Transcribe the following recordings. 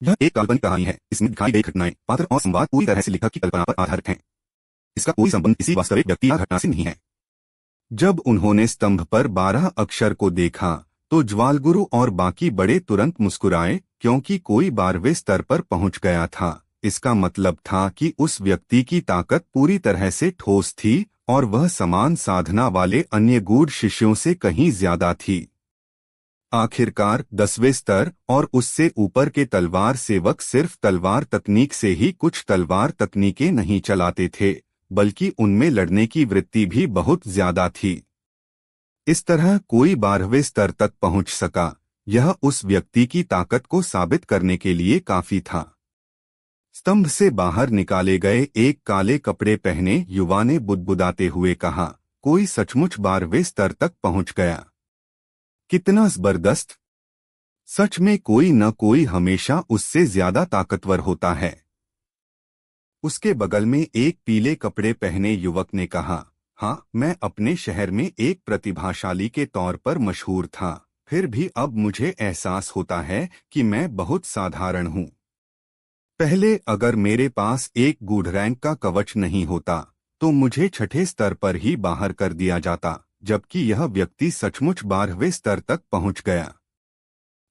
यह एक काल्पनिक कहानी है। इसमें दिखाई गई घटनाएं, पात्र और संवाद पूरी तरह से लेखक की कल्पना पर आधारित हैं। इसका कोई संबंध किसी वास्तविक व्यक्ति या घटना से नहीं है। जब उन्होंने स्तंभ पर 12 अक्षर को देखा तो ज्वालगुरु और बाकी बड़े तुरंत मुस्कुराए, क्योंकि कोई 12वें स्तर पर पहुंच गया था। इसका मतलब था कि उस व्यक्ति की ताकत पूरी तरह से ठोस थी और वह समान साधना वाले अन्य गूढ़ शिष्यों से कहीं ज्यादा थी। आखिरकार 10वें स्तर और उससे ऊपर के तलवार सेवक सिर्फ तलवार तकनीक से ही कुछ तलवार तकनीकें नहीं चलाते थे, बल्कि उनमें लड़ने की वृत्ति भी बहुत ज्यादा थी। इस तरह कोई 12वें स्तर तक पहुंच सका, यह उस व्यक्ति की ताकत को साबित करने के लिए काफी था। स्तंभ से बाहर निकाले गए एक काले कपड़े पहने युवा ने बुदबुदाते हुए कहा, कोई सचमुच 12वें स्तर तक पहुंच गया। कितना जबरदस्त! सच में कोई न कोई हमेशा उससे ज्यादा ताकतवर होता है। उसके बगल में एक पीले कपड़े पहने युवक ने कहा, हाँ, मैं अपने शहर में एक प्रतिभाशाली के तौर पर मशहूर था, फिर भी अब मुझे एहसास होता है कि मैं बहुत साधारण हूँ। पहले अगर मेरे पास एक गूढ़ रैंक का कवच नहीं होता तो मुझे 6ठे स्तर पर ही बाहर कर दिया जाता, जबकि यह व्यक्ति सचमुच 12वें स्तर तक पहुंच गया।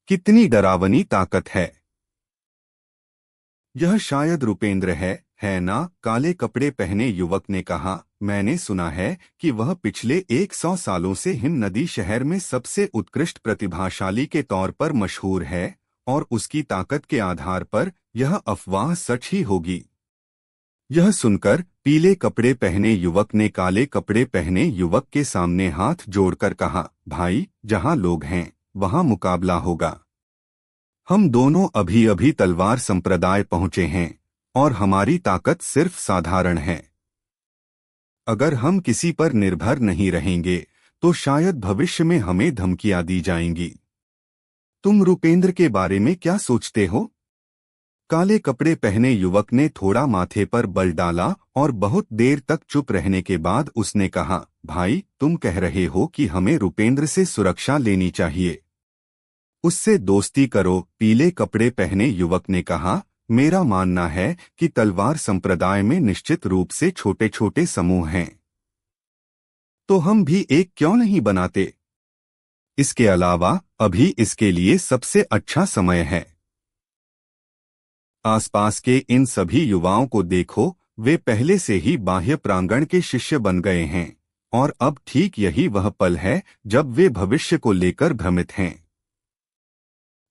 कितनी डरावनी ताकत है! यह शायद रुपेंद्र है ना? काले कपड़े पहने युवक ने कहा, मैंने सुना है कि वह पिछले 100 सालों से हिम नदी शहर में सबसे उत्कृष्ट प्रतिभाशाली के तौर पर मशहूर है, और उसकी ताकत के आधार पर यह अफवाह सच ही होगी। यह सुनकर पीले कपड़े पहने युवक ने काले कपड़े पहने युवक के सामने हाथ जोड़कर कहा, भाई, जहां लोग हैं वहां मुकाबला होगा। हम दोनों अभी अभी तलवार संप्रदाय पहुंचे हैं और हमारी ताकत सिर्फ साधारण है। अगर हम किसी पर निर्भर नहीं रहेंगे तो शायद भविष्य में हमें धमकियां दी जाएंगी। तुम रुपेंद्र के बारे में क्या सोचते हो? काले कपड़े पहने युवक ने थोड़ा माथे पर बल डाला और बहुत देर तक चुप रहने के बाद उसने कहा, भाई, तुम कह रहे हो कि हमें रुपेंद्र से सुरक्षा लेनी चाहिए, उससे दोस्ती करो। पीले कपड़े पहने युवक ने कहा, मेरा मानना है कि तलवार संप्रदाय में निश्चित रूप से छोटे छोटे समूह हैं, तो हम भी एक क्यों नहीं बनाते? इसके अलावा अभी इसके लिए सबसे अच्छा समय है। आसपास के इन सभी युवाओं को देखो, वे पहले से ही बाह्य प्रांगण के शिष्य बन गए हैं, और अब ठीक यही वह पल है जब वे भविष्य को लेकर भ्रमित हैं।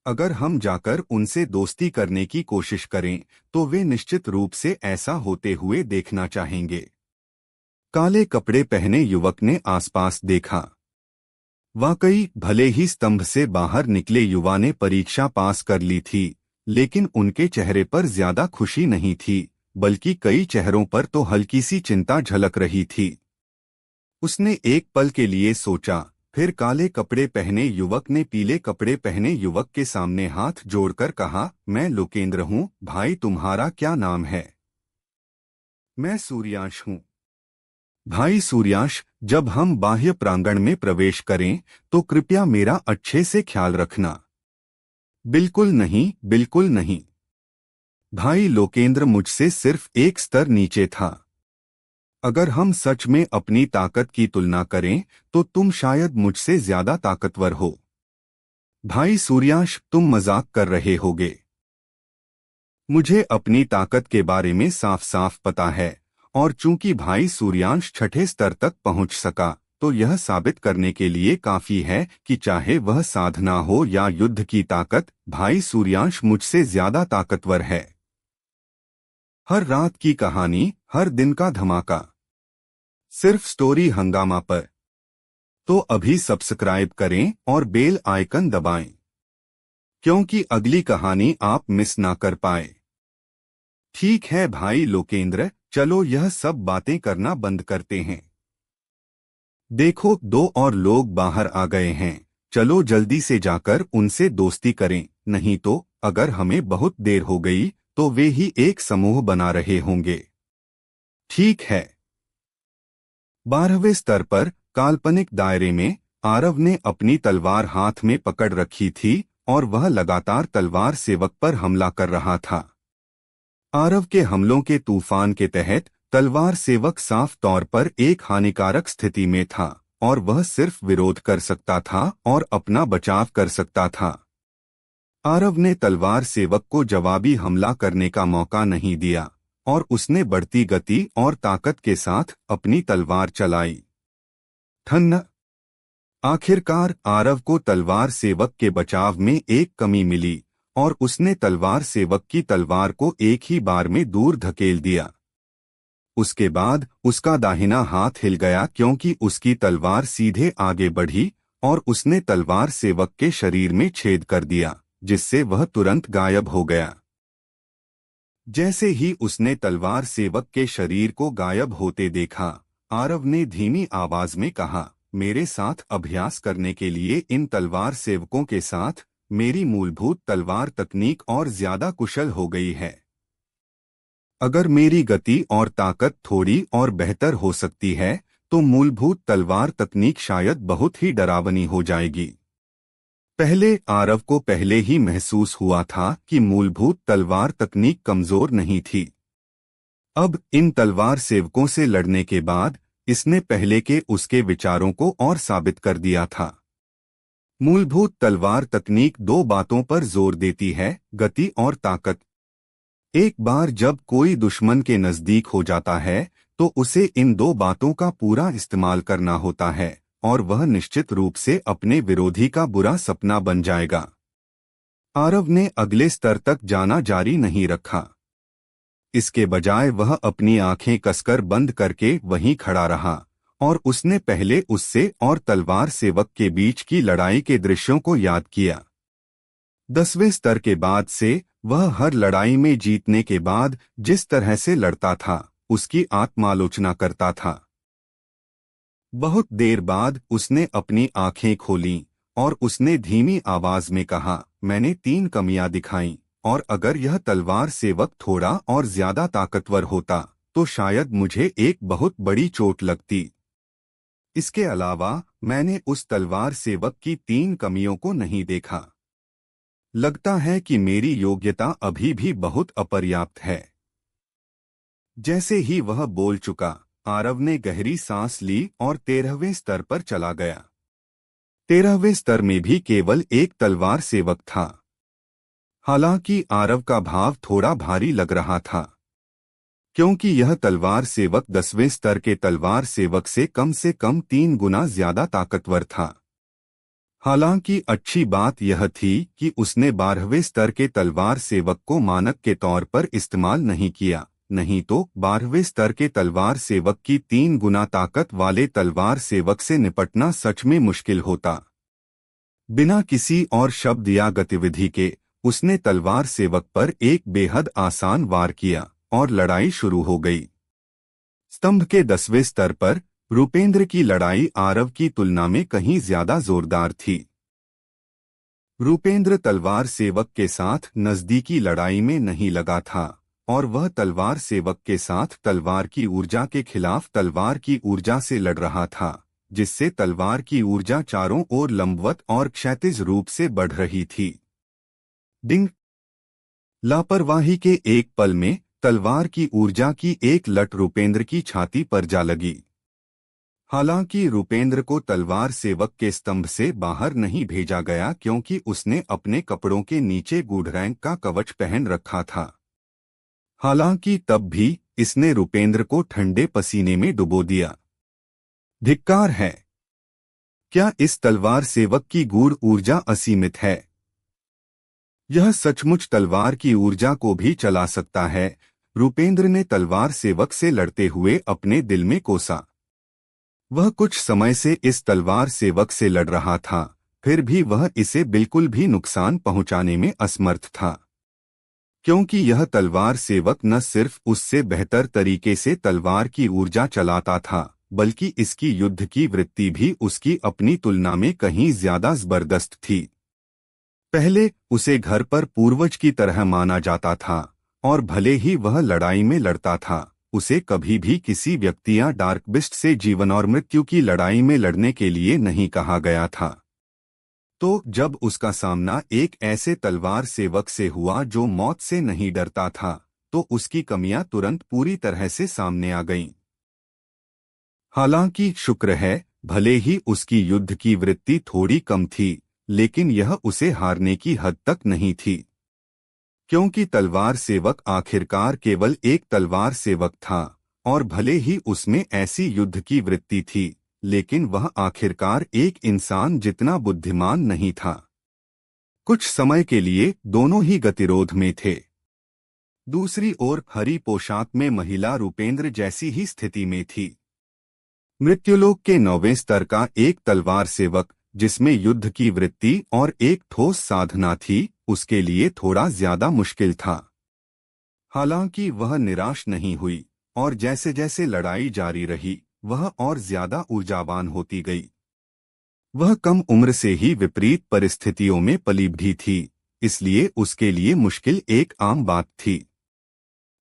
अगर हम जाकर उनसे दोस्ती करने की कोशिश करें तो वे निश्चित रूप से ऐसा होते हुए देखना चाहेंगे। काले कपड़े पहने युवक ने आसपास देखा। वाकई भले ही स्तंभ से बाहर निकले युवा ने परीक्षा पास कर ली थी, लेकिन उनके चेहरे पर ज्यादा खुशी नहीं थी, बल्कि कई चेहरों पर तो हल्की सी चिंता झलक रही थी। उसने एक पल के लिए सोचा, फिर काले कपड़े पहने युवक ने पीले कपड़े पहने युवक के सामने हाथ जोड़कर कहा, मैं लोकेंद्र हूँ, भाई, तुम्हारा क्या नाम है? मैं सूर्यांश हूँ। भाई सूर्यांश, जब हम बाह्य प्रांगण में प्रवेश करें तो कृपया मेरा अच्छे से ख्याल रखना। बिल्कुल नहीं, बिल्कुल नहीं। भाई लोकेंद्र मुझसे सिर्फ एक स्तर नीचे था। अगर हम सच में अपनी ताकत की तुलना करें तो तुम शायद मुझसे ज्यादा ताकतवर हो। भाई सूर्यांश, तुम मजाक कर रहे होगे। मुझे अपनी ताकत के बारे में साफ साफ पता है, और चूंकि भाई सूर्यांश 6ठे स्तर तक पहुंच सका तो यह साबित करने के लिए काफी है कि चाहे वह साधना हो या युद्ध की ताकत, भाई सूर्यांश मुझसे ज्यादा ताकतवर है। हर रात की कहानी, हर दिन का धमाका, सिर्फ स्टोरी हंगामा पर। तो अभी सब्सक्राइब करें और बेल आइकन दबाएं, क्योंकि अगली कहानी आप मिस ना कर पाए। ठीक है भाई लोकेंद्र, चलो यह सब बातें करना बंद करते हैं। देखो, 2 और लोग बाहर आ गए हैं, चलो जल्दी से जाकर उनसे दोस्ती करें, नहीं तो अगर हमें बहुत देर हो गई तो वे ही एक समूह बना रहे होंगे। ठीक है। 12वें स्तर पर काल्पनिक दायरे में आरव ने अपनी तलवार हाथ में पकड़ रखी थी और वह लगातार तलवार सेवक पर हमला कर रहा था। आरव के हमलों के तूफान के तहत तलवार सेवक साफ तौर पर एक हानिकारक स्थिति में था और वह सिर्फ विरोध कर सकता था और अपना बचाव कर सकता था। आरव ने तलवार सेवक को जवाबी हमला करने का मौका नहीं दिया और उसने बढ़ती गति और ताकत के साथ अपनी तलवार चलाई। ठन्न। आखिरकार आरव को तलवार सेवक के बचाव में एक कमी मिली और उसने तलवार सेवक की तलवार को एक ही बार में दूर धकेल दिया। उसके बाद उसका दाहिना हाथ हिल गया क्योंकि उसकी तलवार सीधे आगे बढ़ी और उसने तलवार सेवक के शरीर में छेद कर दिया, जिससे वह तुरंत गायब हो गया। जैसे ही उसने तलवार सेवक के शरीर को गायब होते देखा, आरव ने धीमी आवाज में कहा, मेरे साथ अभ्यास करने के लिए इन तलवार सेवकों के साथ मेरी मूलभूत तलवार तकनीक और ज्यादा कुशल हो गई है। अगर मेरी गति और ताकत थोड़ी और बेहतर हो सकती है तो मूलभूत तलवार तकनीक शायद बहुत ही डरावनी हो जाएगी। पहले आरव को पहले ही महसूस हुआ था कि मूलभूत तलवार तकनीक कमजोर नहीं थी। अब इन तलवार सेवकों से लड़ने के बाद इसने पहले के उसके विचारों को और साबित कर दिया था। मूलभूत तलवार तकनीक दो बातों पर जोर देती है, गति और ताकत। एक बार जब कोई दुश्मन के नजदीक हो जाता है तो उसे इन दो बातों का पूरा इस्तेमाल करना होता है और वह निश्चित रूप से अपने विरोधी का बुरा सपना बन जाएगा। आरव ने अगले स्तर तक जाना जारी नहीं रखा। इसके बजाय वह अपनी आंखें कसकर बंद करके वहीं खड़ा रहा और उसने पहले उससे और तलवार सेवक के बीच की लड़ाई के दृश्यों को याद किया। 10वें स्तर के बाद से वह हर लड़ाई में जीतने के बाद जिस तरह से लड़ता था उसकी आत्मालोचना करता था। बहुत देर बाद उसने अपनी आंखें खोलीं और उसने धीमी आवाज में कहा, मैंने 3 कमियां दिखाईं और अगर यह तलवार सेवक थोड़ा और ज्यादा ताकतवर होता तो शायद मुझे एक बहुत बड़ी चोट लगती। इसके अलावा मैंने उस तलवार सेवक की 3 कमियों को नहीं देखा। लगता है कि मेरी योग्यता अभी भी बहुत अपर्याप्त है। जैसे ही वह बोल चुका, आरव ने गहरी सांस ली और 13वें स्तर पर चला गया। 13वें स्तर में भी केवल एक तलवार सेवक था। हालांकि आरव का भाव थोड़ा भारी लग रहा था क्योंकि यह तलवार सेवक 10वें स्तर के तलवार सेवक से कम 3 गुना ज्यादा ताकतवर था। हालांकि अच्छी बात यह थी कि उसने 12वें स्तर के तलवार सेवक को मानक के तौर पर इस्तेमाल नहीं किया, नहीं तो 12वें स्तर के तलवार सेवक की 3 गुना ताकत वाले तलवार सेवक से निपटना सच में मुश्किल होता। बिना किसी और शब्द या गतिविधि के उसने तलवार सेवक पर एक बेहद आसान वार किया और लड़ाई शुरू हो गई। स्तंभ के 10वें स्तर पर रूपेंद्र की लड़ाई आरव की तुलना में कहीं ज्यादा जोरदार थी। रूपेंद्र तलवार सेवक के साथ नजदीकी लड़ाई में नहीं लगा था और वह तलवार सेवक के साथ तलवार की ऊर्जा के खिलाफ तलवार की ऊर्जा से लड़ रहा था, जिससे तलवार की ऊर्जा चारों ओर लंबवत और क्षैतिज रूप से बढ़ रही थी। डिंग। लापरवाही के एक पल में तलवार की ऊर्जा की एक लट रूपेंद्र की छाती पर जा लगी। हालांकि रूपेंद्र को तलवार सेवक के स्तंभ से बाहर नहीं भेजा गया क्योंकि उसने अपने कपड़ों के नीचे गूढ़रैंक का कवच पहन रखा था। हालांकि तब भी इसने रूपेंद्र को ठंडे पसीने में डुबो दिया। धिक्कार है। क्या इस तलवार सेवक की गूढ़ ऊर्जा असीमित है? यह सचमुच तलवार की ऊर्जा को भी चला सकता है, रूपेंद्र ने तलवार सेवक से लड़ते हुए अपने दिल में कोसा। वह कुछ समय से इस तलवार सेवक से लड़ रहा था, फिर भी वह इसे बिल्कुल भी नुकसान पहुंचाने में असमर्थ था, क्योंकि यह तलवार सेवक न सिर्फ उससे बेहतर तरीके से तलवार की ऊर्जा चलाता था, बल्कि इसकी युद्ध की वृत्ति भी उसकी अपनी तुलना में कहीं ज्यादा जबरदस्त थी। पहले उसे घर पर पूर्वज की तरह माना जाता था और भले ही वह लड़ाई में लड़ता था, उसे कभी भी किसी व्यक्ति या डार्क बिस्ट से जीवन और मृत्यु की लड़ाई में लड़ने के लिए नहीं कहा गया था। तो जब उसका सामना एक ऐसे तलवार सेवक से हुआ जो मौत से नहीं डरता था, तो उसकी कमियां तुरंत पूरी तरह से सामने आ गईं। हालांकि शुक्र है, भले ही उसकी युद्ध की वृत्ति थोड़ी कम थी, लेकिन यह उसे हारने की हद तक नहीं थी, क्योंकि तलवार सेवक आखिरकार केवल एक तलवार सेवक था, और भले ही उसमें ऐसी युद्ध की वृत्ति थी, लेकिन वह आखिरकार एक इंसान जितना बुद्धिमान नहीं था। कुछ समय के लिए दोनों ही गतिरोध में थे। दूसरी ओर हरी पोशाक में महिला रूपेंद्र जैसी ही स्थिति में थी। मृत्युलोक के 9वें स्तर का एक तलवार सेवक, जिसमें युद्ध की वृत्ति और एक ठोस साधना थी, उसके लिए थोड़ा ज्यादा मुश्किल था। हालांकि वह निराश नहीं हुई, और जैसे जैसे लड़ाई जारी रही, वह और ज्यादा ऊर्जावान होती गई। वह कम उम्र से ही विपरीत परिस्थितियों में पली बढ़ी थी, इसलिए उसके लिए मुश्किल एक आम बात थी।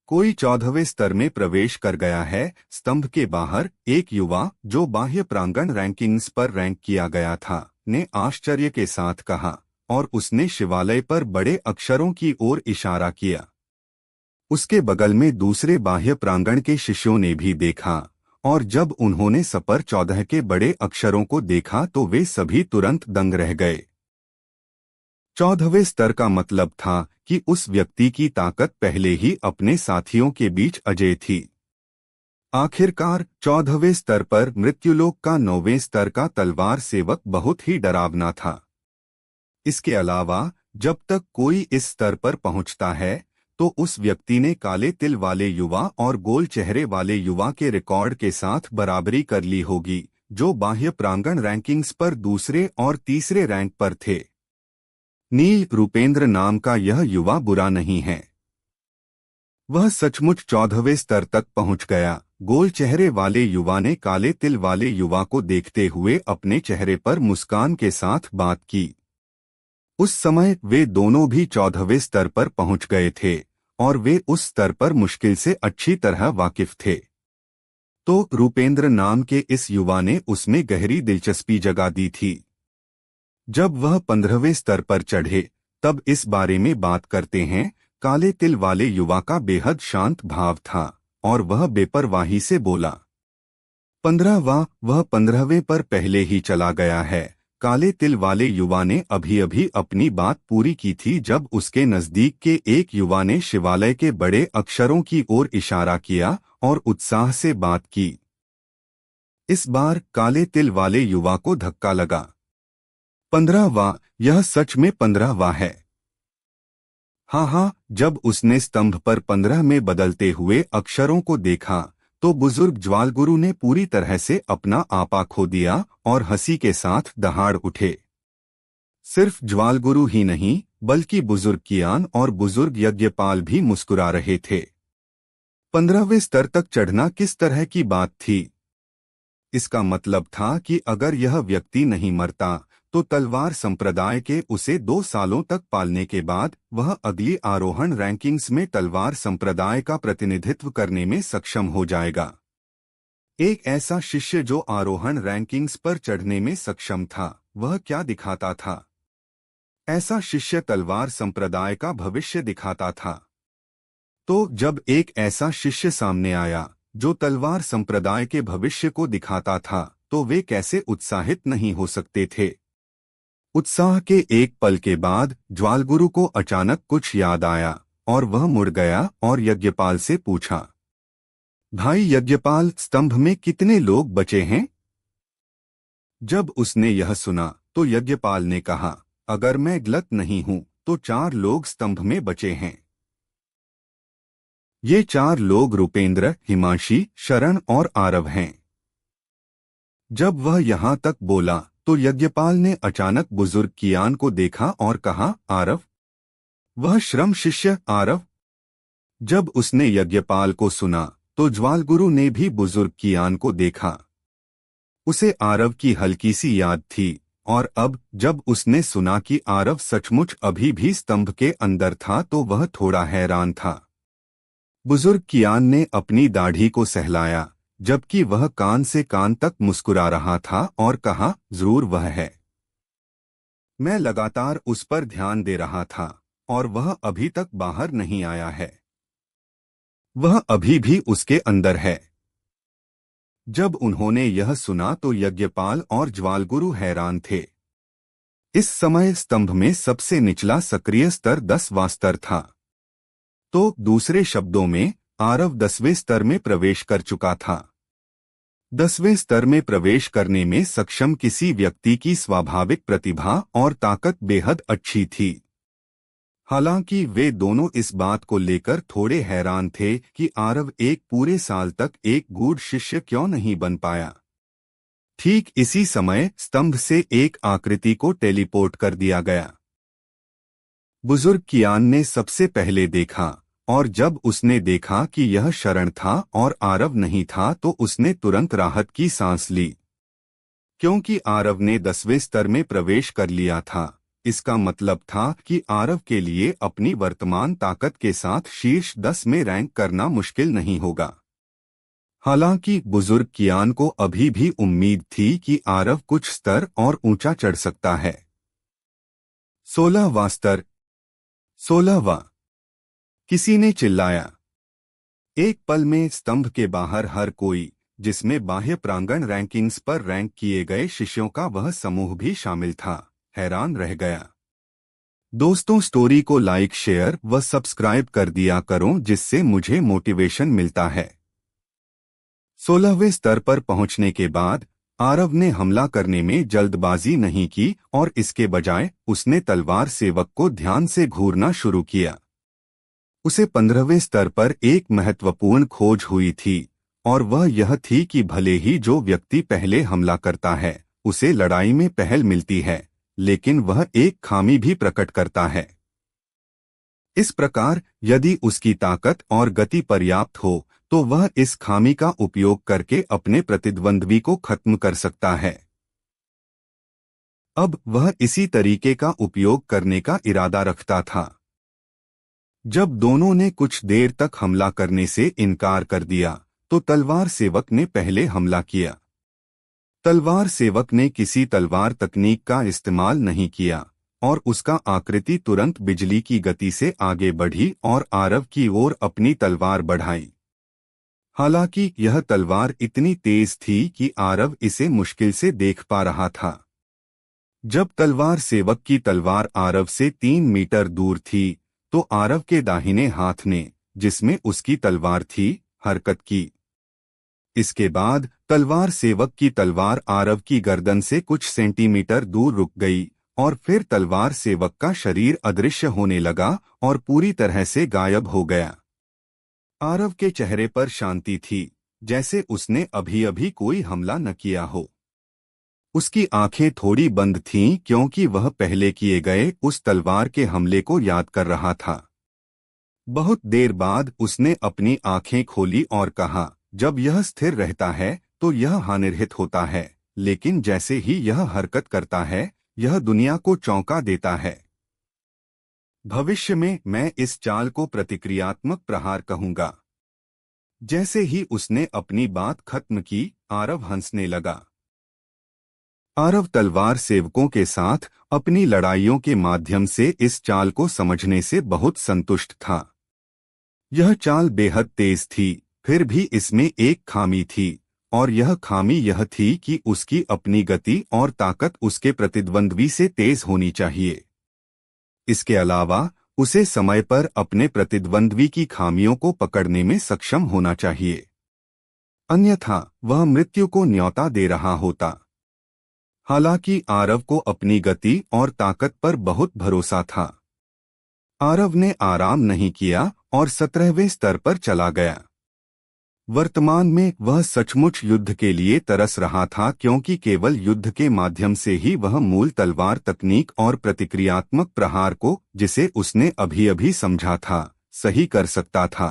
कोई 14वें स्तर में प्रवेश कर गया है। स्तंभ के बाहर एक युवा, जो बाह्य प्रांगण रैंकिंग्स पर रैंक किया गया था, ने आश्चर्य के साथ कहा, और उसने शिवालय पर बड़े अक्षरों की ओर इशारा किया। उसके बगल में दूसरे बाह्य प्रांगण के शिष्यों ने भी देखा, और जब उन्होंने सपर 14 के बड़े अक्षरों को देखा तो वे सभी तुरंत दंग रह गए। 14वें स्तर का मतलब था कि उस व्यक्ति की ताकत पहले ही अपने साथियों के बीच अजेय थी। आखिरकार 14वें स्तर पर मृत्युलोक का 9वें स्तर का तलवार सेवक बहुत ही डरावना था। इसके अलावा जब तक कोई इस स्तर पर पहुंचता है, तो उस व्यक्ति ने काले तिल वाले युवा और गोल चेहरे वाले युवा के रिकॉर्ड के साथ बराबरी कर ली होगी, जो बाह्य प्रांगण रैंकिंग्स पर दूसरे और तीसरे रैंक पर थे। नील रूपेंद्र नाम का यह युवा बुरा नहीं है। वह सचमुच 14वें स्तर तक पहुंच गया। गोल चेहरे वाले युवा ने काले तिल वाले युवा को देखते हुए अपने चेहरे पर मुस्कान के साथ बात की। उस समय वे दोनों भी 14वें स्तर पर पहुंच गए थे, और वे उस स्तर पर मुश्किल से अच्छी तरह वाकिफ थे। तो रूपेंद्र नाम के इस युवा ने उसमें गहरी दिलचस्पी जगा दी थी। जब वह 15वें स्तर पर चढ़े, तब इस बारे में बात करते हैं। काले तिल वाले युवा का बेहद शांत भाव था, और वह बेपरवाही से बोला, 15वां, वह 15वें पर पहले ही चला गया है। काले तिल वाले युवा ने अभी अभी अपनी बात पूरी की थी जब उसके नजदीक के एक युवा ने शिवालय के बड़े अक्षरों की ओर इशारा किया और उत्साह से बात की। इस बार काले तिल वाले युवा को धक्का लगा। 15वां, यह सच में 15वां है। हाँ, जब उसने स्तंभ पर 15 में बदलते हुए अक्षरों को देखा, तो बुजुर्ग ज्वालगुरु ने पूरी तरह से अपना आपा खो दिया और हंसी के साथ दहाड़ उठे। सिर्फ ज्वालगुरु ही नहीं, बल्कि बुजुर्ग कियान और बुजुर्ग यज्ञपाल भी मुस्कुरा रहे थे। 15वें स्तर तक चढ़ना किस तरह की बात थी? इसका मतलब था कि अगर यह व्यक्ति नहीं मरता, तो तलवार संप्रदाय के उसे 2 सालों तक पालने के बाद वह अगली आरोहण रैंकिंग्स में तलवार संप्रदाय का प्रतिनिधित्व करने में सक्षम हो जाएगा। एक ऐसा शिष्य जो आरोहण रैंकिंग्स पर चढ़ने में सक्षम था, वह क्या दिखाता था? ऐसा शिष्य तलवार संप्रदाय का भविष्य दिखाता था। तो जब एक ऐसा शिष्य सामने आया जो तलवार संप्रदाय के भविष्य को दिखाता था, तो वे कैसे उत्साहित नहीं हो सकते थे? उत्साह के एक पल के बाद ज्वालगुरु को अचानक कुछ याद आया, और वह मुड़ गया और यज्ञपाल से पूछा, भाई यज्ञपाल, स्तंभ में कितने लोग बचे हैं? जब उसने यह सुना, तो यज्ञपाल ने कहा, अगर मैं गलत नहीं हूं, तो 4 लोग स्तंभ में बचे हैं। ये 4 लोग रूपेंद्र, हिमांशी, शरण और आरव हैं। जब वह यहां तक बोला, तो यज्ञपाल ने अचानक बुजुर्ग कियान को देखा और कहा, आरव? वह श्रम शिष्य आरव? जब उसने यज्ञपाल को सुना, तो ज्वालगुरु ने भी बुजुर्ग कियान को देखा। उसे आरव की हल्की सी याद थी, और अब जब उसने सुना कि आरव सचमुच अभी भी स्तंभ के अंदर था, तो वह थोड़ा हैरान था। बुजुर्ग कियान ने अपनी दाढ़ी को सहलाया, जबकि वह कान से कान तक मुस्कुरा रहा था, और कहा, जरूर वह है। मैं लगातार उस पर ध्यान दे रहा था और वह अभी तक बाहर नहीं आया है। वह अभी भी उसके अंदर है। जब उन्होंने यह सुना तो यज्ञपाल और ज्वालगुरु हैरान थे। इस समय स्तंभ में सबसे निचला सक्रिय स्तर 10वां स्तर था। तो दूसरे शब्दों में आरव 10वें स्तर में प्रवेश कर चुका था। 10वें स्तर में प्रवेश करने में सक्षम किसी व्यक्ति की स्वाभाविक प्रतिभा और ताकत बेहद अच्छी थी। हालांकि वे दोनों इस बात को लेकर थोड़े हैरान थे कि आरव एक पूरे साल तक एक गूढ़ शिष्य क्यों नहीं बन पाया। ठीक इसी समय स्तंभ से एक आकृति को टेलीपोर्ट कर दिया गया। बुजुर्ग कियान ने सबसे पहले देखा, और जब उसने देखा कि यह शरण था और आरव नहीं था तो उसने तुरंत राहत की सांस ली। क्योंकि आरव ने 10वें स्तर में प्रवेश कर लिया था, इसका मतलब था कि आरव के लिए अपनी वर्तमान ताकत के साथ शीर्ष 10 में रैंक करना मुश्किल नहीं होगा। हालांकि बुजुर्ग कियान को अभी भी उम्मीद थी कि आरव कुछ स्तर और ऊंचा चढ़ सकता है। 16वां स्तर। 16वां। किसी ने चिल्लाया। एक पल में स्तंभ के बाहर हर कोई, जिसमें बाह्य प्रांगण रैंकिंग्स पर रैंक किए गए शिष्यों का वह समूह भी शामिल था, हैरान रह गया। दोस्तों, स्टोरी को लाइक, शेयर व सब्सक्राइब कर दिया करो, जिससे मुझे मोटिवेशन मिलता है। 16वें स्तर पर पहुंचने के बाद आरव ने हमला करने में जल्दबाजी नहीं की और इसके बजाय उसने तलवार सेवक को ध्यान से घूरना शुरू किया। उसे 15वें स्तर पर एक महत्वपूर्ण खोज हुई थी, और वह यह थी कि भले ही जो व्यक्ति पहले हमला करता है उसे लड़ाई में पहल मिलती है, लेकिन वह एक खामी भी प्रकट करता है। इस प्रकार यदि उसकी ताकत और गति पर्याप्त हो तो वह इस खामी का उपयोग करके अपने प्रतिद्वंद्वी को खत्म कर सकता है। अब वह इसी तरीके का उपयोग करने का इरादा रखता था। जब दोनों ने कुछ देर तक हमला करने से इनकार कर दिया तो तलवार सेवक ने पहले हमला किया। तलवार सेवक ने किसी तलवार तकनीक का इस्तेमाल नहीं किया और उसका आकृति तुरंत बिजली की गति से आगे बढ़ी और आरव की ओर अपनी तलवार बढ़ाई। हालांकि यह तलवार इतनी तेज थी कि आरव इसे मुश्किल से देख पा रहा था। जब तलवार सेवक की तलवार आरव से 3 मीटर दूर थी तो आरव के दाहिने हाथ ने, जिसमें उसकी तलवार थी, हरकत की। इसके बाद तलवार सेवक की तलवार आरव की गर्दन से कुछ सेंटीमीटर दूर रुक गई और फिर तलवार सेवक का शरीर अदृश्य होने लगा और पूरी तरह से गायब हो गया। आरव के चेहरे पर शांति थी, जैसे उसने अभी अभी कोई हमला न किया हो। उसकी आंखें थोड़ी बंद थीं क्योंकि वह पहले किए गए उस तलवार के हमले को याद कर रहा था। बहुत देर बाद उसने अपनी आंखें खोली और कहा, जब यह स्थिर रहता है तो यह हानिरहित होता है, लेकिन जैसे ही यह हरकत करता है यह दुनिया को चौंका देता है। भविष्य में मैं इस चाल को प्रतिक्रियात्मक प्रहार कहूंगा। जैसे ही उसने अपनी बात खत्म की, आरव हंसने लगा। आरव तलवार सेवकों के साथ अपनी लड़ाइयों के माध्यम से इस चाल को समझने से बहुत संतुष्ट था। यह चाल बेहद तेज थी, फिर भी इसमें एक खामी थी, और यह खामी यह थी कि उसकी अपनी गति और ताकत उसके प्रतिद्वंद्वी से तेज होनी चाहिए। इसके अलावा उसे समय पर अपने प्रतिद्वंद्वी की खामियों को पकड़ने में सक्षम होना चाहिए, अन्यथा वह मृत्यु को न्योता दे रहा होता। हालांकि आरव को अपनी गति और ताकत पर बहुत भरोसा था। आरव ने आराम नहीं किया और 17वें स्तर पर चला गया। वर्तमान में वह सचमुच युद्ध के लिए तरस रहा था, क्योंकि केवल युद्ध के माध्यम से ही वह मूल तलवार तकनीक और प्रतिक्रियात्मक प्रहार को, जिसे उसने अभी अभी समझा था, सही कर सकता था।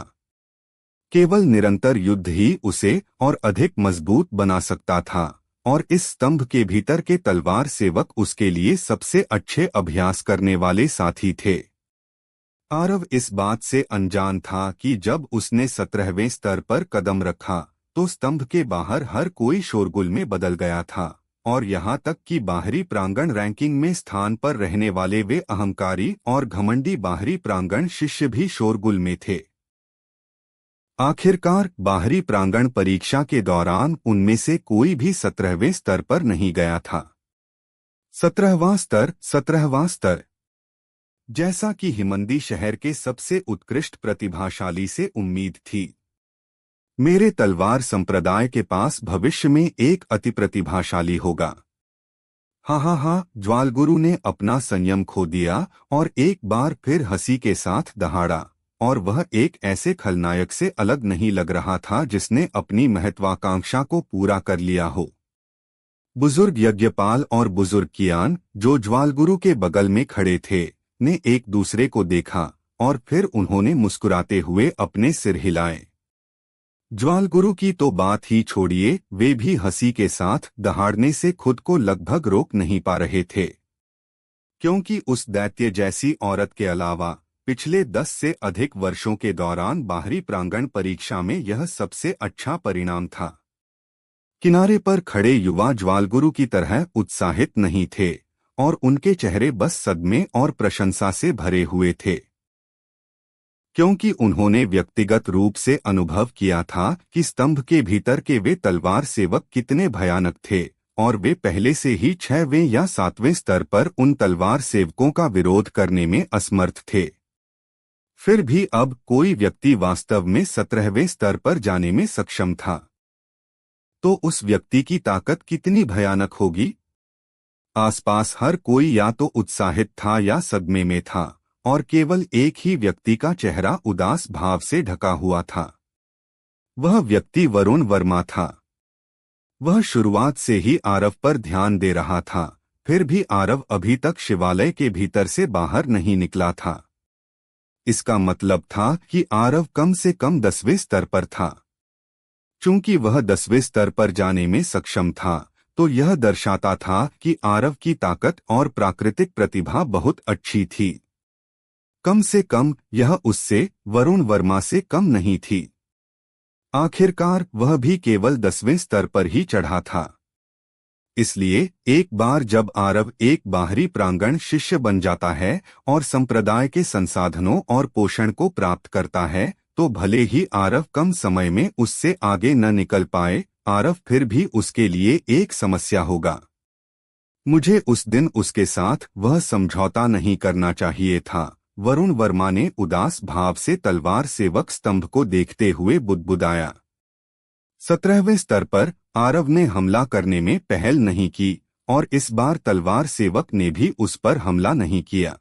केवल निरंतर युद्ध ही उसे और अधिक मजबूत बना सकता था, और इस स्तंभ के भीतर के तलवार सेवक उसके लिए सबसे अच्छे अभ्यास करने वाले साथी थे। आरव इस बात से अनजान था कि जब उसने 17वें स्तर पर कदम रखा तो स्तंभ के बाहर हर कोई शोरगुल में बदल गया था और यहाँ तक कि बाहरी प्रांगण रैंकिंग में स्थान पर रहने वाले वे अहंकारी और घमंडी बाहरी प्रांगण शिष्य भी शोरगुल में थे। आखिरकार बाहरी प्रांगण परीक्षा के दौरान उनमें से कोई भी 17वें स्तर पर नहीं गया था। 17वां स्तर। जैसा कि हिमंदी शहर के सबसे उत्कृष्ट प्रतिभाशाली से उम्मीद थी, मेरे तलवार संप्रदाय के पास भविष्य में एक अति प्रतिभाशाली होगा। हा, ज्वालगुरु ने अपना संयम खो दिया और एक बार फिर हंसी के साथ दहाड़ा, और वह एक ऐसे खलनायक से अलग नहीं लग रहा था जिसने अपनी महत्वाकांक्षा को पूरा कर लिया हो। बुजुर्ग यज्ञपाल और बुजुर्ग कियान, जो ज्वालगुरु के बगल में खड़े थे, ने एक दूसरे को देखा और फिर उन्होंने मुस्कुराते हुए अपने सिर हिलाए। ज्वालगुरु की तो बात ही छोड़िए, वे भी हंसी के साथ दहाड़ने से खुद को लगभग रोक नहीं पा रहे थे, क्योंकि उस दैत्य जैसी औरत के अलावा पिछले 10 से अधिक वर्षों के दौरान बाहरी प्रांगण परीक्षा में यह सबसे अच्छा परिणाम था। किनारे पर खड़े युवा ज्वालगुरु की तरह उत्साहित नहीं थे और उनके चेहरे बस सदमे और प्रशंसा से भरे हुए थे, क्योंकि उन्होंने व्यक्तिगत रूप से अनुभव किया था कि स्तंभ के भीतर के वे तलवार सेवक कितने भयानक थे, और वे पहले से ही 6वें या 7वें स्तर पर उन तलवार सेवकों का विरोध करने में असमर्थ थे। फिर भी अब कोई व्यक्ति वास्तव में 17वें स्तर पर जाने में सक्षम था, तो उस व्यक्ति की ताकत कितनी भयानक होगी। आसपास हर कोई या तो उत्साहित था या सदमे में था, और केवल एक ही व्यक्ति का चेहरा उदास भाव से ढका हुआ था। वह व्यक्ति वरुण वर्मा था। वह शुरुआत से ही आरव पर ध्यान दे रहा था, फिर भी आरव अभी तक शिवालय के भीतर से बाहर नहीं निकला था। इसका मतलब था कि आरव कम से कम 10वें स्तर पर था। चूंकि वह 10वें स्तर पर जाने में सक्षम था, तो यह दर्शाता था कि आरव की ताकत और प्राकृतिक प्रतिभा बहुत अच्छी थी। कम से कम यह उससे, वरुण वर्मा से कम नहीं थी। आखिरकार वह भी केवल 10वें स्तर पर ही चढ़ा था। इसलिए एक बार जब आरव एक बाहरी प्रांगण शिष्य बन जाता है और संप्रदाय के संसाधनों और पोषण को प्राप्त करता है, तो भले ही आरव कम समय में उससे आगे न निकल पाए, आरव फिर भी उसके लिए एक समस्या होगा। मुझे उस दिन उसके साथ वह समझौता नहीं करना चाहिए था, वरुण वर्मा ने उदास भाव से तलवार सेवक स्तंभ को देखते हुए बुदबुदाया। 17वें स्तर पर आरव ने हमला करने में पहल नहीं की, और इस बार तलवार सेवक ने भी उस पर हमला नहीं किया।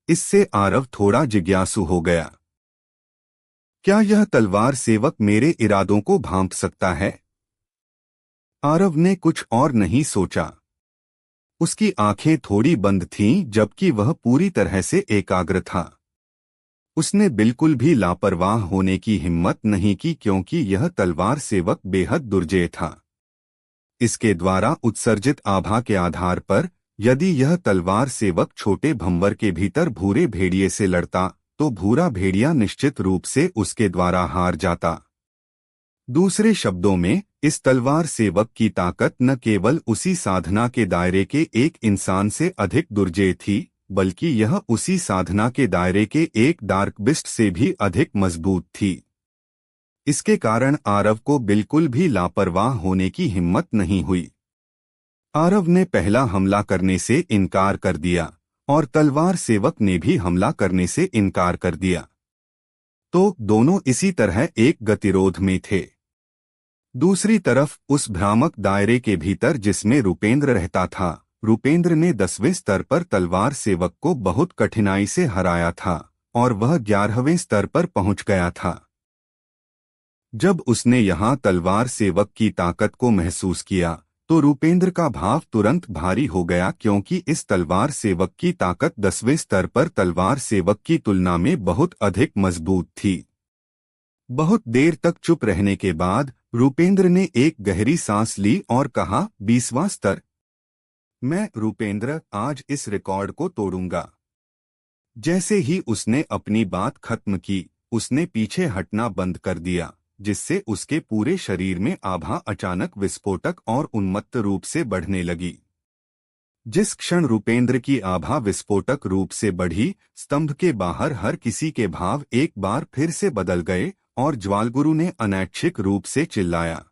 इससे आरव थोड़ा जिज्ञासु हो गया। क्या यह तलवार सेवक मेरे इरादों को भांप सकता है? आरव ने कुछ और नहीं सोचा। उसकी आंखें थोड़ी बंद थीं, जबकि वह पूरी तरह से एकाग्र था। उसने बिल्कुल भी लापरवाह होने की हिम्मत नहीं की, क्योंकि यह तलवार सेवक बेहद दुर्जेय था। इसके द्वारा उत्सर्जित आभा के आधार पर यदि यह तलवार सेवक छोटे भंवर के भीतर भूरे भेड़िए से लड़ता, तो भूरा भेड़िया निश्चित रूप से उसके द्वारा हार जाता। दूसरे शब्दों में, इस तलवार सेवक की ताकत न केवल उसी साधना के दायरे के एक इंसान से अधिक दुर्जेय थी, बल्कि यह उसी साधना के दायरे के एक डार्क बिस्ट से भी अधिक मजबूत थी। इसके कारण आरव को बिल्कुल भी लापरवाह होने की हिम्मत नहीं हुई। आरव ने पहला हमला करने से इनकार कर दिया, और तलवार सेवक ने भी हमला करने से इनकार कर दिया। तो दोनों इसी तरह एक गतिरोध में थे। दूसरी तरफ उस भ्रामक दायरे के भीतर जिसमें रूपेंद्र रहता था, रूपेंद्र ने 10वें स्तर पर तलवार सेवक को बहुत कठिनाई से हराया था, और वह 11वें स्तर पर पहुंच गया था। जब उसने यहाँ तलवार सेवक की ताकत को महसूस किया, तो रूपेंद्र का भाव तुरंत भारी हो गया, क्योंकि इस तलवार सेवक की ताकत 10वें स्तर पर तलवार सेवक की तुलना में बहुत अधिक मजबूत थी। बहुत देर तक चुप रहने के बाद रूपेंद्र ने एक गहरी सांस ली और कहा, 20वां स्तर। मैं, रूपेंद्र, आज इस रिकॉर्ड को तोड़ूंगा। जैसे ही उसने अपनी बात खत्म की, उसने पीछे हटना बंद कर दिया, जिससे उसके पूरे शरीर में आभा अचानक विस्फोटक और उन्मत्त रूप से बढ़ने लगी। जिस क्षण रूपेंद्र की आभा विस्फोटक रूप से बढ़ी, स्तंभ के बाहर हर किसी के भाव एक बार फिर से बदल गए और ज्वालगुरु ने अनैच्छिक रूप से चिल्लाया,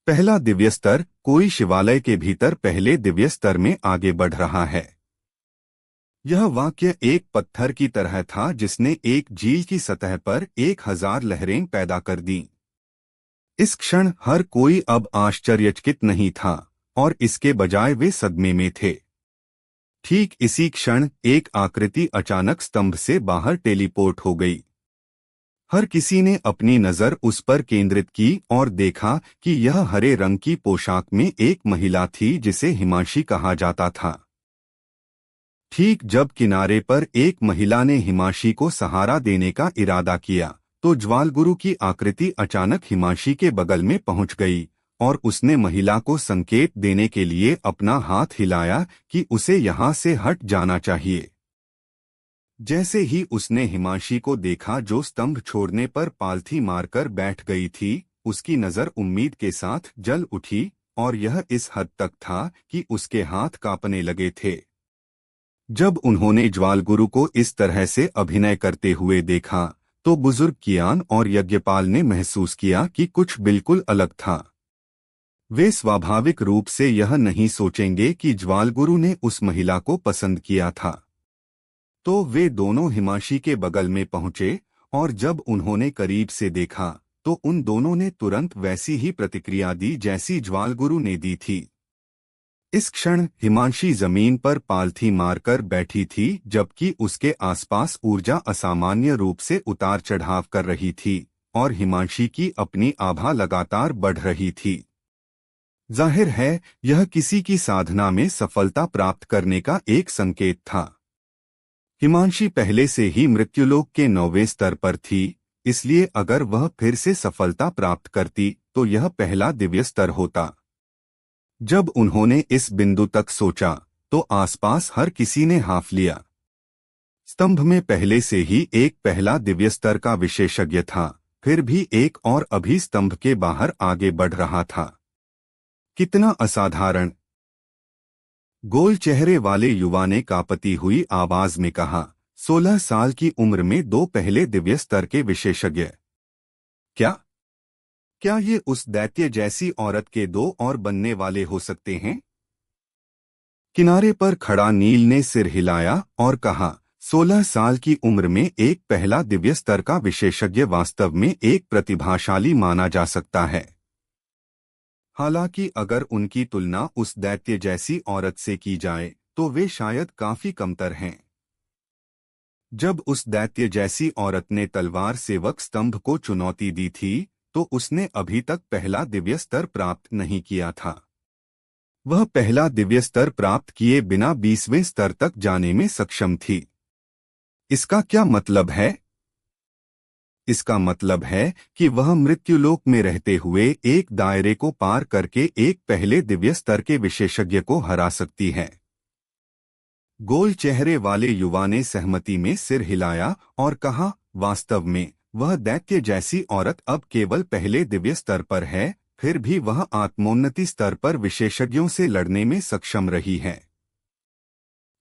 पहला दिव्य स्तर। कोई शिवालय के भीतर पहले दिव्य स्तर में आगे बढ़ रहा है। यह वाक्य एक पत्थर की तरह था जिसने एक झील की सतह पर 1000 लहरें पैदा कर दी। इस क्षण हर कोई अब आश्चर्यचकित नहीं था और इसके बजाय वे सदमे में थे। ठीक इसी क्षण एक आकृति अचानक स्तंभ से बाहर टेलीपोर्ट हो गई। हर किसी ने अपनी नजर उस पर केंद्रित की और देखा कि यह हरे रंग की पोशाक में एक महिला थी जिसे हिमांशी कहा जाता था। ठीक जब किनारे पर एक महिला ने हिमांशी को सहारा देने का इरादा किया, तो ज्वालगुरु की आकृति अचानक हिमांशी के बगल में पहुंच गई और उसने महिला को संकेत देने के लिए अपना हाथ हिलाया कि उसे यहां से हट जाना चाहिए। जैसे ही उसने हिमांशी को देखा जो स्तंभ छोड़ने पर पालथी मारकर बैठ गई थी, उसकी नजर उम्मीद के साथ जल उठी और यह इस हद तक था कि उसके हाथ कांपने लगे थे। जब उन्होंने ज्वालगुरु को इस तरह से अभिनय करते हुए देखा, तो बुजुर्ग कियान और यज्ञपाल ने महसूस किया कि कुछ बिल्कुल अलग था। वे स्वाभाविक रूप से यह नहीं सोचेंगे कि ज्वालगुरु ने उस महिला को पसंद किया था। तो वे दोनों हिमांशी के बगल में पहुंचे और जब उन्होंने करीब से देखा, तो उन दोनों ने तुरंत वैसी ही प्रतिक्रिया दी जैसी ज्वालगुरु ने दी थी। इस क्षण हिमांशी जमीन पर पालथी मारकर बैठी थी, जबकि उसके आसपास ऊर्जा असामान्य रूप से उतार चढ़ाव कर रही थी और हिमांशी की अपनी आभा लगातार बढ़ रही थी। जाहिर है, यह किसी की साधना में सफलता प्राप्त करने का एक संकेत था। हिमांशी पहले से ही मृत्युलोक के 9वें स्तर पर थी, इसलिए अगर वह फिर से सफलता प्राप्त करती तो यह पहला दिव्य स्तर होता। जब उन्होंने इस बिंदु तक सोचा, तो आसपास हर किसी ने हाफ लिया। स्तंभ में पहले से ही एक पहला दिव्य स्तर का विशेषज्ञ था, फिर भी एक और अभी स्तंभ के बाहर आगे बढ़ रहा था। कितना असाधारण! गोल चेहरे वाले युवा ने कांपती हुई आवाज में कहा, 16 साल की उम्र में 2 पहले दिव्य स्तर के विशेषज्ञ। क्या ये उस दैत्य जैसी औरत के 2 और बनने वाले हो सकते हैं? किनारे पर खड़ा नील ने सिर हिलाया और कहा, 16 साल की उम्र में एक पहला दिव्य स्तर का विशेषज्ञ वास्तव में एक प्रतिभाशाली माना जा सकता है। हालांकि अगर उनकी तुलना उस दैत्य जैसी औरत से की जाए तो वे शायद काफी कमतर हैं। जब उस दैत्य जैसी औरत ने तलवार सेवक स्तंभ को चुनौती दी थी, तो उसने अभी तक पहला दिव्य स्तर प्राप्त नहीं किया था। वह पहला दिव्य स्तर प्राप्त किए बिना 20वें स्तर तक जाने में सक्षम थी। इसका क्या मतलब है? इसका मतलब है कि वह मृत्युलोक में रहते हुए एक दायरे को पार करके एक पहले दिव्य स्तर के विशेषज्ञ को हरा सकती है। गोल चेहरे वाले युवा ने सहमति में सिर हिलाया और कहा, वास्तव में वह दैत्य जैसी औरत अब केवल पहले दिव्य स्तर पर है, फिर भी वह आत्मोन्नति स्तर पर विशेषज्ञों से लड़ने में सक्षम रही है।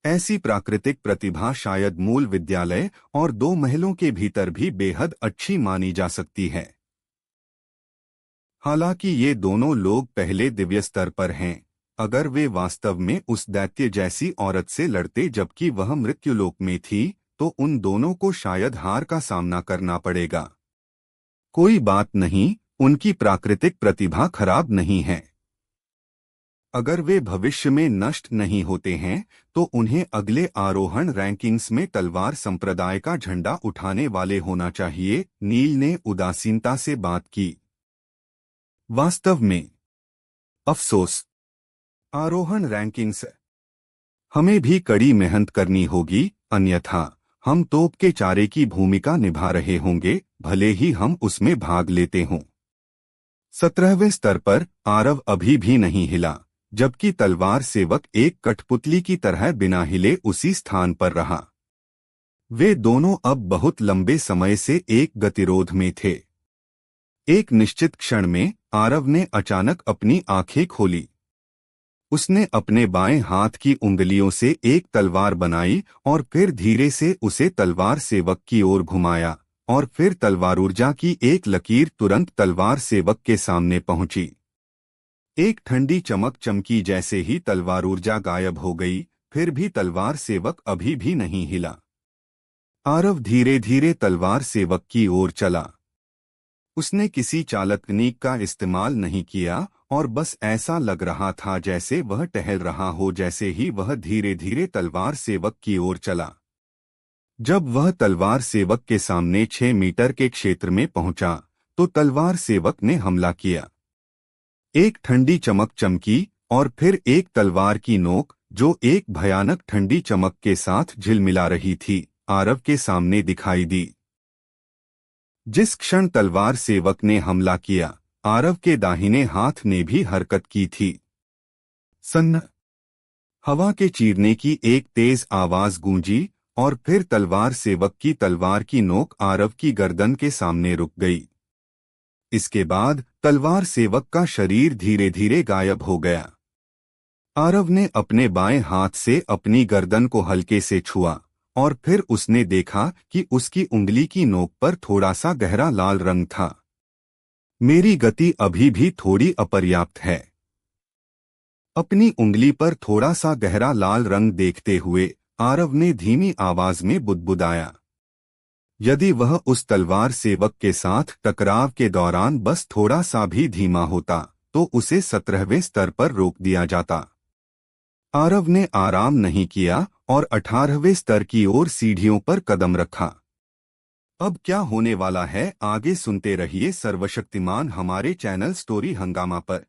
ऐसी प्राकृतिक प्रतिभा शायद मूल विद्यालय और 2 महलों के भीतर भी बेहद अच्छी मानी जा सकती है। हालांकि ये दोनों लोग पहले दिव्य स्तर पर हैं, अगर वे वास्तव में उस दैत्य जैसी औरत से लड़ते जबकि वह मृत्युलोक में थी, तो उन दोनों को शायद हार का सामना करना पड़ेगा। कोई बात नहीं, उनकी प्राकृतिक प्रतिभा खराब नहीं है। अगर वे भविष्य में नष्ट नहीं होते हैं, तो उन्हें अगले आरोहण रैंकिंग्स में तलवार संप्रदाय का झंडा उठाने वाले होना चाहिए। नील ने उदासीनता से बात की। वास्तव में अफसोस, आरोहण रैंकिंग्स हमें भी कड़ी मेहनत करनी होगी, अन्यथा हम तोप के चारे की भूमिका निभा रहे होंगे, भले ही हम उसमें भाग लेते हों। 17वें स्तर पर आरव अभी भी नहीं हिला, जबकि तलवार सेवक एक कठपुतली की तरह बिना हिले उसी स्थान पर रहा। वे दोनों अब बहुत लंबे समय से एक गतिरोध में थे। एक निश्चित क्षण में आरव ने अचानक अपनी आंखें खोली। उसने अपने बाएं हाथ की उंगलियों से एक तलवार बनाई और फिर धीरे से उसे तलवार सेवक की ओर घुमाया, और फिर तलवार ऊर्जा की एक लकीर तुरंत तलवार सेवक के सामने पहुंची। एक ठंडी चमक चमकी जैसे ही तलवार ऊर्जा गायब हो गई, फिर भी तलवार सेवक अभी भी नहीं हिला। आरव धीरे धीरे तलवार सेवक की ओर चला। उसने किसी चालक तकनीक का इस्तेमाल नहीं किया और बस ऐसा लग रहा था जैसे वह टहल रहा हो। जैसे ही वह धीरे धीरे तलवार सेवक की ओर चला, जब वह तलवार सेवक के सामने 6 मीटर के क्षेत्र में पहुंचा, तो तलवार सेवक ने हमला किया। एक ठंडी चमक चमकी और फिर एक तलवार की नोक, जो एक भयानक ठंडी चमक के साथ झिलमिला रही थी, आरव के सामने दिखाई दी। जिस क्षण तलवार सेवक ने हमला किया, आरव के दाहिने हाथ ने भी हरकत की थी। सन्न हवा के चीरने की एक तेज आवाज गूंजी और फिर तलवार सेवक की तलवार की नोक आरव की गर्दन के सामने रुक गई। इसके बाद तलवार सेवक का शरीर धीरे धीरे गायब हो गया। आरव ने अपने बाएं हाथ से अपनी गर्दन को हल्के से छुआ और फिर उसने देखा कि उसकी उंगली की नोक पर थोड़ा सा गहरा लाल रंग था। मेरी गति अभी भी थोड़ी अपर्याप्त है। अपनी उंगली पर थोड़ा सा गहरा लाल रंग देखते हुए आरव ने धीमी आवाज में बुदबुदाया। यदि वह उस तलवार सेवक के साथ टकराव के दौरान बस थोड़ा सा भी धीमा होता, तो उसे 17वें स्तर पर रोक दिया जाता। आरव ने आराम नहीं किया और 18वें स्तर की ओर सीढ़ियों पर कदम रखा। अब क्या होने वाला है, आगे सुनते रहिए सर्वशक्तिमान हमारे चैनल स्टोरी हंगामा पर।